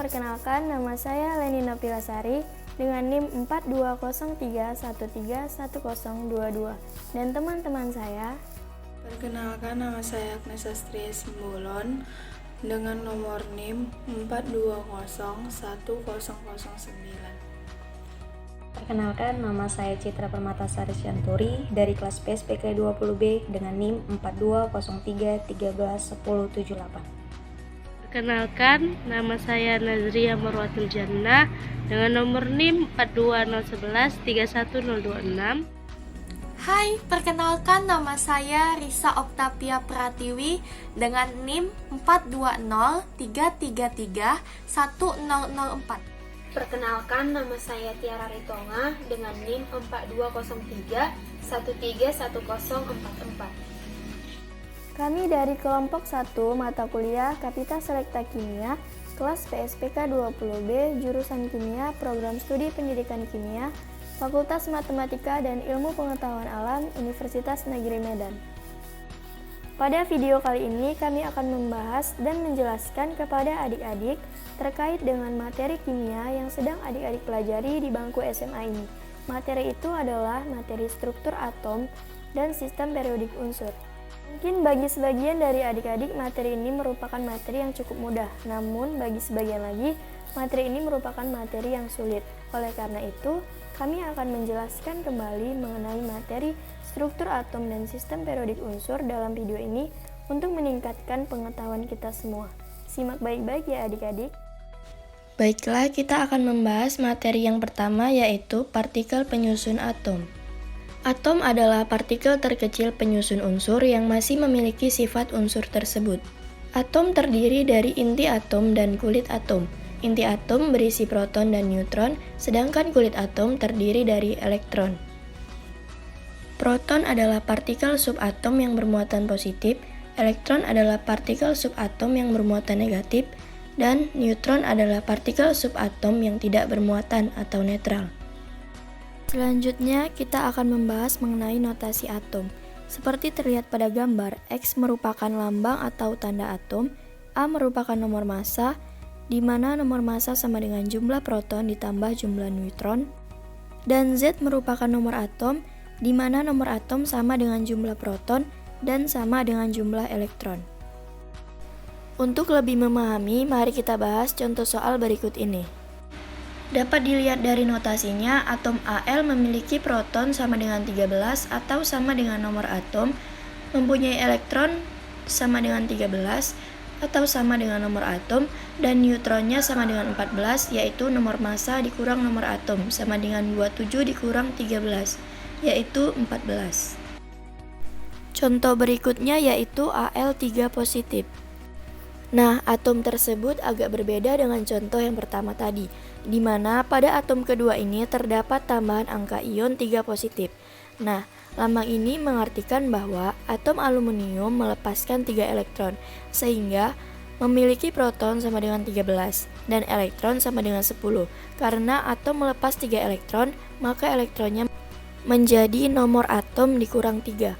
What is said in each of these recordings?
perkenalkan nama saya Leni Nopilasari dengan NIM 4203131022 dan teman-teman saya. Perkenalkan, nama saya Agnes Astria Simbolon dengan nomor NIM 42010009. Perkenalkan, nama saya Citra Permatasari Syanturi dari kelas PSPK 20B dengan NIM 4203131078. Perkenalkan, nama saya Nazria Marwatul Jannah dengan nomor NIM 4201131026. Hai, perkenalkan nama saya Risa Oktavia Pratiwi dengan NIM 4203331004. Perkenalkan, nama saya Tiara Ritonga dengan NIM 4203131044. Kami dari kelompok 1 mata kuliah Kapita Selekta Kimia, kelas PSPK 20B, jurusan Kimia, program studi pendidikan kimia, Fakultas Matematika dan Ilmu Pengetahuan Alam, Universitas Negeri Medan. Pada video kali ini kami akan membahas dan menjelaskan kepada adik-adik terkait dengan materi kimia yang sedang adik-adik pelajari di bangku SMA ini. Materi itu adalah materi struktur atom dan sistem periodik unsur. Mungkin bagi sebagian dari adik-adik materi ini merupakan materi yang cukup mudah, namun bagi sebagian lagi materi ini merupakan materi yang sulit. Oleh karena itu, kami akan menjelaskan kembali mengenai materi struktur atom dan sistem periodik unsur dalam video ini untuk meningkatkan pengetahuan kita semua. Simak baik-baik ya adik-adik. Baiklah, kita akan membahas materi yang pertama yaitu partikel penyusun atom. Atom adalah partikel terkecil penyusun unsur yang masih memiliki sifat unsur tersebut. Atom terdiri dari inti atom dan kulit atom. Inti atom berisi proton dan neutron, sedangkan kulit atom terdiri dari elektron. Proton adalah partikel subatom yang bermuatan positif, elektron adalah partikel subatom yang bermuatan negatif, dan neutron adalah partikel subatom yang tidak bermuatan atau netral. Selanjutnya, kita akan membahas mengenai notasi atom. Seperti terlihat pada gambar, X merupakan lambang atau tanda atom, A merupakan nomor massa, di mana nomor massa sama dengan jumlah proton ditambah jumlah neutron, dan Z merupakan nomor atom, di mana nomor atom sama dengan jumlah proton dan sama dengan jumlah elektron. Untuk lebih memahami, mari kita bahas contoh soal berikut ini. Dapat dilihat dari notasinya, atom Al memiliki proton sama dengan 13 atau sama dengan nomor atom, mempunyai elektron sama dengan 13 atau sama dengan nomor atom, dan neutronnya sama dengan 14, yaitu nomor massa dikurang nomor atom, sama dengan 27 dikurang 13, yaitu 14. Contoh berikutnya yaitu Al3 positif. Nah, atom tersebut agak berbeda dengan contoh yang pertama tadi, di mana pada atom kedua ini terdapat tambahan angka ion 3 positif. Nah, lambang ini mengartikan bahwa atom aluminium melepaskan 3 elektron, sehingga memiliki proton sama dengan 13 dan elektron sama dengan 10. Karena atom melepas 3 elektron, maka elektronnya menjadi nomor atom dikurang 3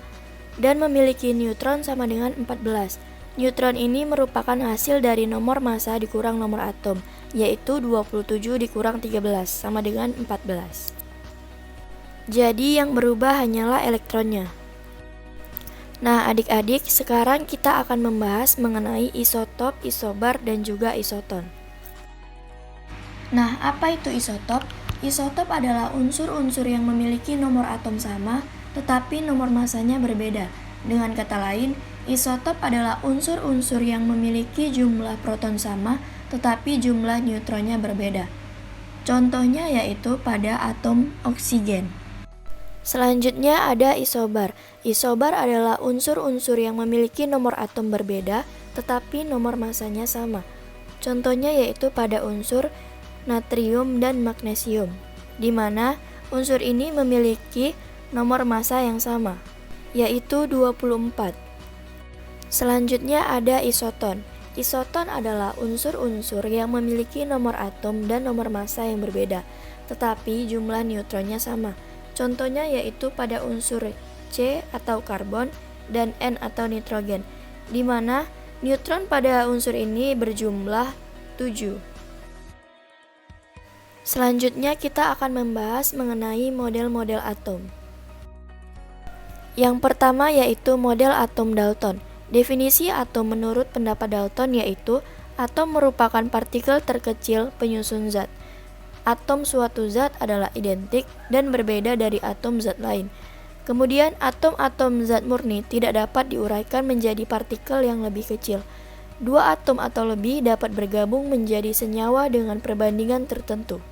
dan memiliki neutron sama dengan 14. Neutron ini merupakan hasil dari nomor massa dikurang nomor atom, yaitu 27 dikurang 13 sama dengan 14. Jadi yang berubah hanyalah elektronnya. Nah adik-adik, sekarang kita akan membahas mengenai isotop, isobar, dan juga isoton. Nah, apa itu isotop? Isotop adalah unsur-unsur yang memiliki nomor atom sama, tetapi nomor massanya berbeda. Dengan kata lain, isotop adalah unsur-unsur yang memiliki jumlah proton sama, tetapi jumlah neutronnya berbeda. Contohnya yaitu pada atom oksigen. Selanjutnya ada isobar. Isobar adalah unsur-unsur yang memiliki nomor atom berbeda, tetapi nomor massanya sama. Contohnya yaitu pada unsur natrium dan magnesium, di mana unsur ini memiliki nomor massa yang sama, yaitu 24. Selanjutnya ada isoton. Isoton adalah unsur-unsur yang memiliki nomor atom dan nomor massa yang berbeda, tetapi jumlah neutronnya sama. Contohnya yaitu pada unsur C atau karbon dan N atau nitrogen, di mana neutron pada unsur ini berjumlah 7. Selanjutnya kita akan membahas mengenai model-model atom. Yang pertama yaitu model atom Dalton. Definisi atom menurut pendapat Dalton yaitu atom merupakan partikel terkecil penyusun zat. Atom suatu zat adalah identik dan berbeda dari atom zat lain. Kemudian atom-atom zat murni tidak dapat diuraikan menjadi partikel yang lebih kecil. Dua atom atau lebih dapat bergabung menjadi senyawa dengan perbandingan tertentu.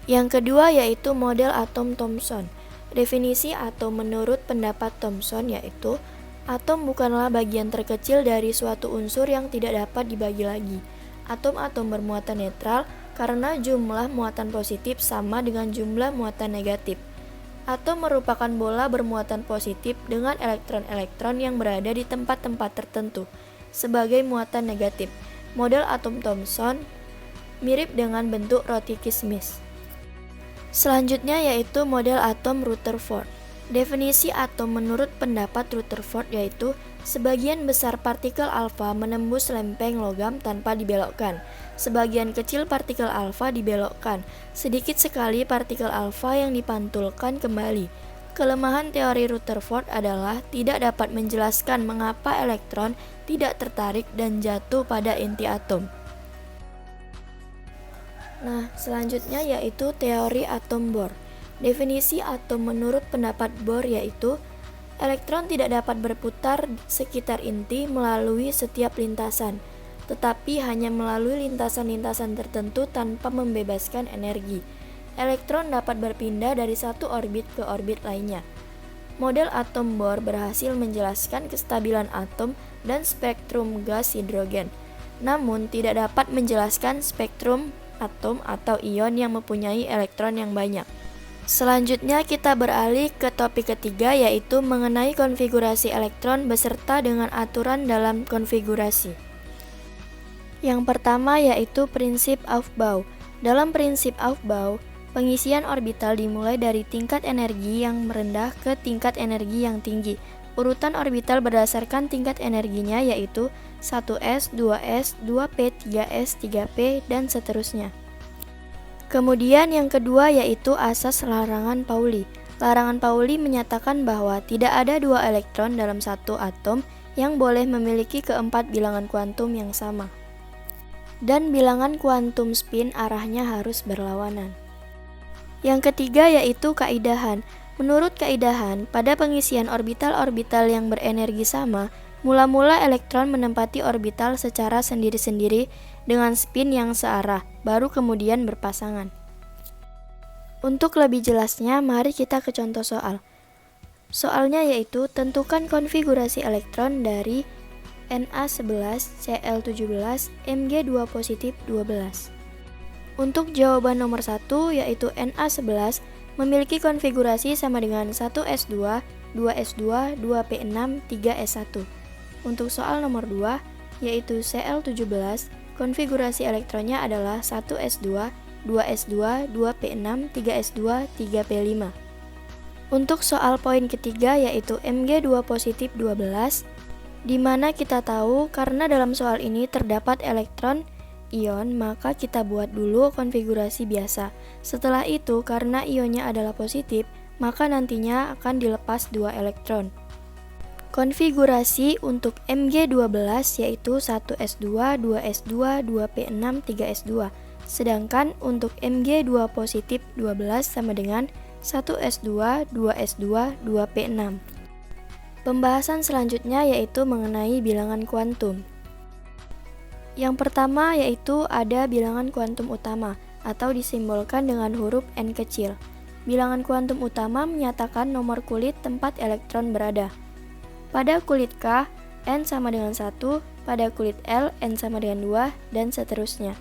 Yang kedua yaitu model atom Thomson. Definisi atom menurut pendapat Thomson yaitu atom bukanlah bagian terkecil dari suatu unsur yang tidak dapat dibagi lagi. Atom-atom bermuatan netral karena jumlah muatan positif sama dengan jumlah muatan negatif. Atom merupakan bola bermuatan positif dengan elektron-elektron yang berada di tempat-tempat tertentu sebagai muatan negatif. Model atom Thomson mirip dengan bentuk roti kismis. Selanjutnya yaitu model atom Rutherford. Definisi atom menurut pendapat Rutherford yaitu sebagian besar partikel alfa menembus lempeng logam tanpa dibelokkan. Sebagian kecil partikel alfa dibelokkan. Sedikit sekali partikel alfa yang dipantulkan kembali. Kelemahan teori Rutherford adalah tidak dapat menjelaskan mengapa elektron tidak tertarik dan jatuh pada inti atom. Nah, selanjutnya yaitu teori atom Bohr. Definisi atom menurut pendapat Bohr yaitu elektron tidak dapat berputar sekitar inti melalui setiap lintasan, tetapi hanya melalui lintasan-lintasan tertentu tanpa membebaskan energi. Elektron dapat berpindah dari satu orbit ke orbit lainnya. Model atom Bohr berhasil menjelaskan kestabilan atom dan spektrum gas hidrogen, namun tidak dapat menjelaskan spektrum atom atau ion yang mempunyai elektron yang banyak. Selanjutnya kita beralih ke topik ketiga yaitu mengenai konfigurasi elektron beserta dengan aturan dalam konfigurasi. Yang pertama yaitu prinsip Aufbau. Dalam prinsip Aufbau, pengisian orbital dimulai dari tingkat energi yang rendah ke tingkat energi yang tinggi. Urutan orbital berdasarkan tingkat energinya yaitu 1s, 2s, 2p, 3s, 3p, dan seterusnya. Kemudian yang kedua yaitu asas larangan Pauli. Larangan Pauli menyatakan bahwa tidak ada dua elektron dalam satu atom yang boleh memiliki keempat bilangan kuantum yang sama. Dan bilangan kuantum spin arahnya harus berlawanan. Yang ketiga yaitu kaidahan. Menurut kaidahan, pada pengisian orbital-orbital yang berenergi sama, mula-mula elektron menempati orbital secara sendiri-sendiri dengan spin yang searah, baru kemudian berpasangan. Untuk lebih jelasnya, mari kita ke contoh soal. Soalnya yaitu, tentukan konfigurasi elektron dari Na11, Cl17, Mg2 positif 12. Untuk jawaban nomor 1 yaitu Na11 memiliki konfigurasi sama dengan 1s2, 2s2, 2p6, 3s1. Untuk soal nomor 2 yaitu Cl17, konfigurasi elektronnya adalah 1s2, 2s2, 2p6, 3s2, 3p5. Untuk soal poin ketiga yaitu Mg2 positif 12, di mana kita tahu karena dalam soal ini terdapat elektron ion, maka kita buat dulu konfigurasi biasa. Setelah itu, karena ionnya adalah positif, maka nantinya akan dilepas dua elektron. Konfigurasi untuk Mg12 yaitu 1s2, 2s2, 2p6, 3s2. Sedangkan untuk Mg2 positif 12 sama dengan 1s2, 2s2, 2p6. Pembahasan selanjutnya yaitu mengenai bilangan kuantum. Yang pertama yaitu ada bilangan kuantum utama atau disimbolkan dengan huruf n kecil. Bilangan kuantum utama menyatakan nomor kulit tempat elektron berada. Pada kulit K, n sama dengan 1, pada kulit L, n sama dengan 2, dan seterusnya.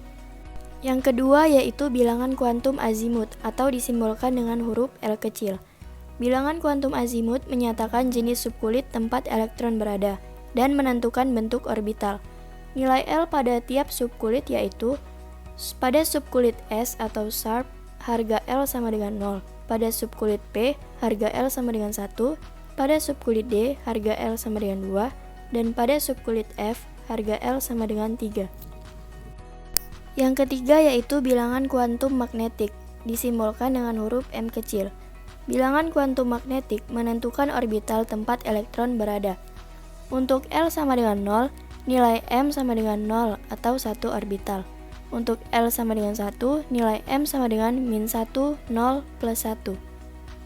Yang kedua yaitu bilangan kuantum azimut atau disimbolkan dengan huruf L kecil. Bilangan kuantum azimut menyatakan jenis subkulit tempat elektron berada dan menentukan bentuk orbital. Nilai L pada tiap subkulit yaitu pada subkulit S atau sharp, harga L sama dengan 0. Pada subkulit P, harga L sama dengan 1. Pada subkulit D, harga L sama dengan 2. Dan pada subkulit F, harga L sama dengan 3. Yang ketiga yaitu bilangan kuantum magnetik, disimbolkan dengan huruf M kecil. Bilangan kuantum magnetik menentukan orbital tempat elektron berada. Untuk L sama dengan 0, nilai M sama dengan 0 atau 1 orbital. Untuk L sama dengan 1, nilai M sama dengan -1, 0, plus 1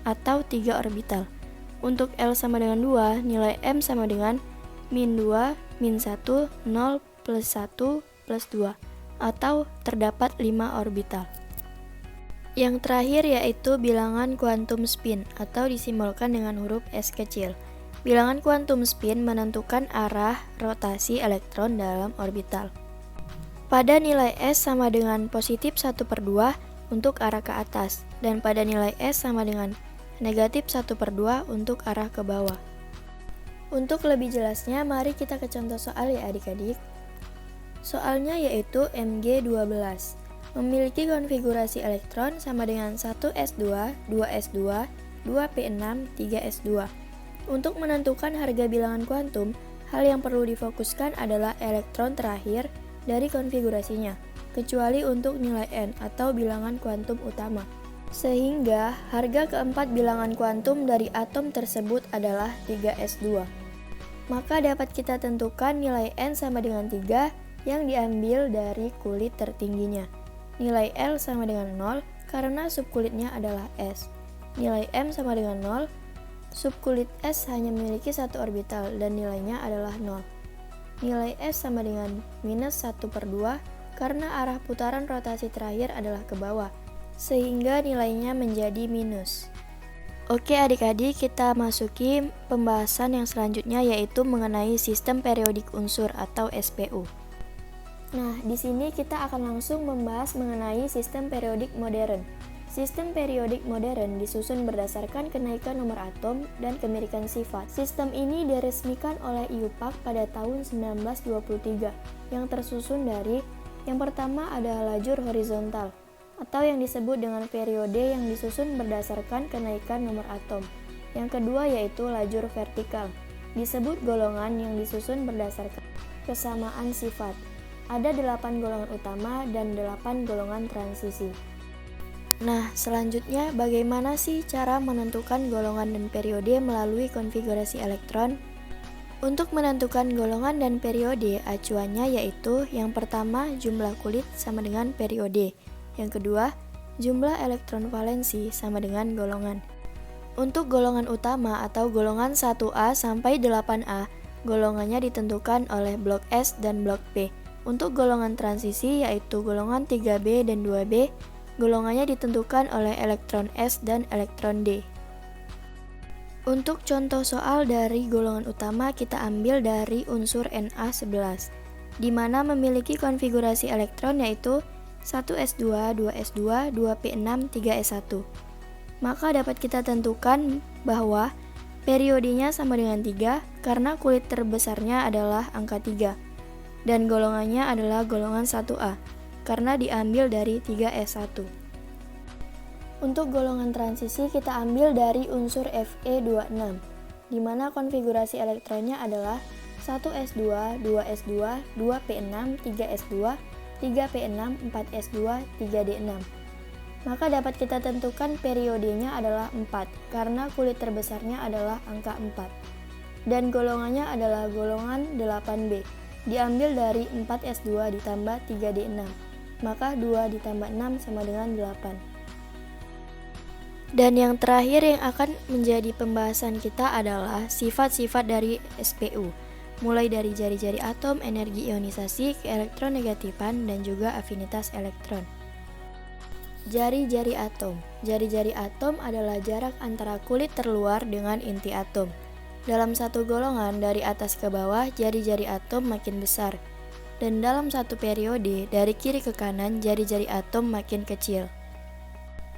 atau 3 orbital. Untuk L sama dengan 2, nilai M sama dengan -2, -1, 0, plus 1, plus 2 atau terdapat 5 orbital. Yang terakhir yaitu bilangan kuantum spin atau disimbolkan dengan huruf S kecil. Bilangan kuantum spin menentukan arah rotasi elektron dalam orbital. Pada nilai S sama dengan positif 1/2 untuk arah ke atas, dan pada nilai S sama dengan negatif 1/2 untuk arah ke bawah. Untuk lebih jelasnya, mari kita ke contoh soal ya adik-adik. Soalnya yaitu Mg12 memiliki konfigurasi elektron sama dengan 1s2, 2s2, 2p6, 3s2. Untuk menentukan harga bilangan kuantum, hal yang perlu difokuskan adalah elektron terakhir dari konfigurasinya, kecuali untuk nilai n atau bilangan kuantum utama. Sehingga harga keempat bilangan kuantum dari atom tersebut adalah 3s2. Maka dapat kita tentukan nilai n sama dengan 3 yang diambil dari kulit tertingginya. Nilai L sama dengan 0 karena subkulitnya adalah S. Nilai M sama dengan 0, subkulit S hanya memiliki 1 orbital dan nilainya adalah 0. Nilai S sama dengan -1/2 karena arah putaran rotasi terakhir adalah ke bawah, sehingga nilainya menjadi minus. Oke adik-adik, kita masuki pembahasan yang selanjutnya yaitu mengenai sistem periodik unsur atau SPU. Nah, di sini kita akan langsung membahas mengenai sistem periodik modern. Sistem periodik modern disusun berdasarkan kenaikan nomor atom dan kemirikan sifat. Sistem ini diresmikan oleh IUPAC pada tahun 1923, yang tersusun dari yang pertama adalah lajur horizontal, atau yang disebut dengan periode yang disusun berdasarkan kenaikan nomor atom. Yang kedua yaitu lajur vertikal, disebut golongan yang disusun berdasarkan kesamaan sifat. Ada 8 golongan utama dan 8 golongan transisi. Nah, selanjutnya bagaimana sih cara menentukan golongan dan periode melalui konfigurasi elektron? Untuk menentukan golongan dan periode, acuannya yaitu yang pertama jumlah kulit sama dengan periode. Yang kedua, jumlah elektron valensi sama dengan golongan. Untuk golongan utama atau golongan 1A sampai 8A, golongannya ditentukan oleh blok S dan blok P. Untuk golongan transisi yaitu golongan 3B dan 2B, golongannya ditentukan oleh elektron S dan elektron D. Untuk contoh soal dari golongan utama kita ambil dari unsur Na11, di mana memiliki konfigurasi elektron yaitu 1s2, 2s2, 2p6, 3s1. Maka dapat kita tentukan bahwa periodenya sama dengan 3 karena kulit terbesarnya adalah angka 3. Dan golongannya adalah golongan 1A, karena diambil dari 3s1. Untuk golongan transisi kita ambil dari unsur Fe26, di mana konfigurasi elektronnya adalah 1s2, 2s2, 2p6, 3s2, 3p6, 4s2, 3d6. Maka dapat kita tentukan periodenya adalah 4, karena kulit terbesarnya adalah angka 4. Dan golongannya adalah golongan 8B. Diambil dari 4s2 ditambah 3d6, maka 2 ditambah 6 sama dengan 8. Dan yang terakhir yang akan menjadi pembahasan kita adalah sifat-sifat dari SPU, mulai dari jari-jari atom, energi ionisasi, keelektronegatifan, dan juga afinitas elektron. Jari-jari atom. Jari-jari atom adalah jarak antara kulit terluar dengan inti atom. Dalam satu golongan dari atas ke bawah, jari-jari atom makin besar. Dan dalam satu periode, dari kiri ke kanan, jari-jari atom makin kecil.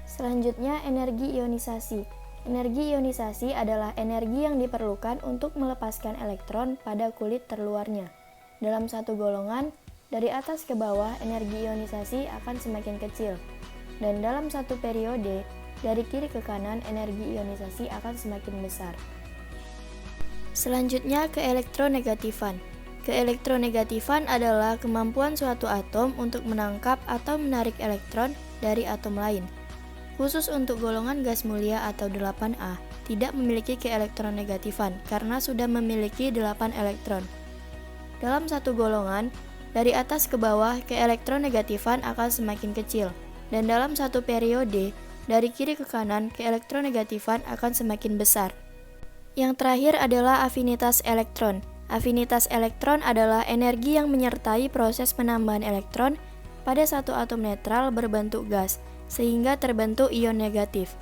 Selanjutnya, energi ionisasi. Energi ionisasi adalah energi yang diperlukan untuk melepaskan elektron pada kulit terluarnya. Dalam satu golongan, dari atas ke bawah, energi ionisasi akan semakin kecil. Dan dalam satu periode, dari kiri ke kanan, energi ionisasi akan semakin besar. Selanjutnya, keelektronegatifan. Keelektronegatifan adalah kemampuan suatu atom untuk menangkap atau menarik elektron dari atom lain. Khusus untuk golongan gas mulia atau 8A, tidak memiliki keelektronegatifan karena sudah memiliki 8 elektron. Dalam satu golongan, dari atas ke bawah, keelektronegatifan akan semakin kecil, dan dalam satu periode, dari kiri ke kanan, keelektronegatifan akan semakin besar. Yang terakhir adalah afinitas elektron. Afinitas elektron adalah energi yang menyertai proses penambahan elektron pada satu atom netral berbentuk gas, sehingga terbentuk ion negatif.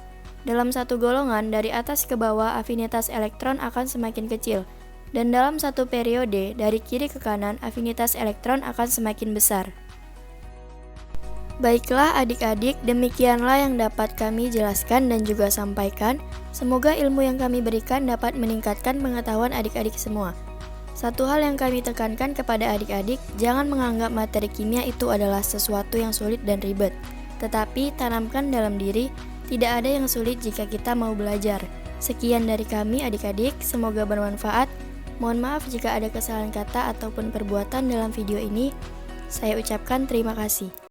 Dalam satu golongan, dari atas ke bawah, afinitas elektron akan semakin kecil, dan dalam satu periode, dari kiri ke kanan, afinitas elektron akan semakin besar. Baiklah adik-adik, demikianlah yang dapat kami jelaskan dan juga sampaikan. Semoga ilmu yang kami berikan dapat meningkatkan pengetahuan adik-adik semua. Satu hal yang kami tekankan kepada adik-adik, jangan menganggap materi kimia itu adalah sesuatu yang sulit dan ribet. Tetapi tanamkan dalam diri, tidak ada yang sulit jika kita mau belajar. Sekian dari kami adik-adik, semoga bermanfaat. Mohon maaf jika ada kesalahan kata ataupun perbuatan dalam video ini. Saya ucapkan terima kasih.